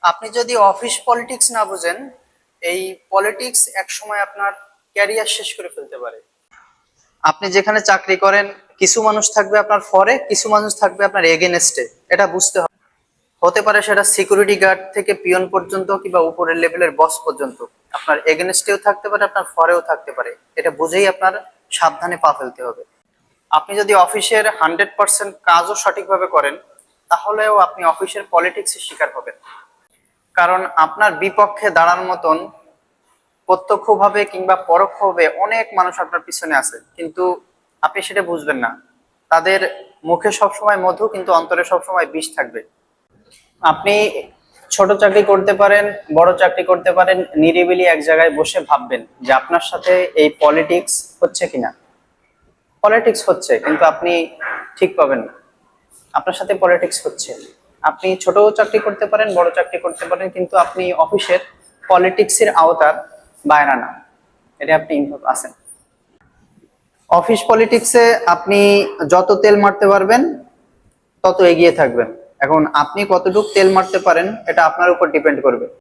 আপনি যদি office politics না বুঝেন, এই পলিটিক্স এক সময় আপনার ক্যারিয়ার শেষ করে ফেলতে পারে। আপনি যেখানে চাকরি করেন, কিছু মানুষ থাকবে আপনার ফরে, কিছু মানুষ থাকবে আপনার এগেনস্টে। এটা বুঝতে হবে। হতে পারে সেটা সিকিউরিটি গার্ড থেকে পিয়ন পর্যন্ত কিংবা উপরের লেভেলের বস পর্যন্ত আপনার এগেনস্টেও থাকতে পারে, আপনার ফরেও থাকতে পারে। এটা বুঝেই আপনার সাবধানে পা ফেলতে হবে। আপনি যদি অফিসের 100% কাজও সঠিকভাবে করেন, তাহলেও আপনি অফিসের পলিটিক্সের শিকার হবেন। কারণ আপনার বিপক্ষে দাঁড়ার মতন প্রত্যক্ষভাবে কিংবা পরোক্ষভাবে অনেক মানুষ আপনার পিছনে আছে, কিন্তু আপনি সেটা বুঝবেন না। তাদের মুখে সবসময় মধু, কিন্তু অন্তরে সবসময় বিষ থাকবে। আপনি ছোট চাকরি করতে পারেন, বড় চাকরি করতে পারেন, নিরিবিলি এক জায়গায় বসে ভাববেন যে আপনার সাথে এই পলিটিক্স হচ্ছে কিনা। পলিটিক্স হচ্ছে, কিন্তু আপনি ঠিক পাবেন না আপনার সাথে পলিটিক্স হচ্ছে। আপনি ছোট চাকরি করতে পারেন, বড় চাকরি করতে পারেন, কিন্তু আপনি অফিসের পলিটিক্সের আওতার বাইরে না। এটা আপনি ইনভলভ আছেন। অফিস পলিটিক্সে আপনি যত তেল মারতে পারবেন তত এগিয়ে থাকবেন। এখন আপনি কতটুকু তেল মারতে পারেন এটা আপনার উপর ডিপেন্ড করবে।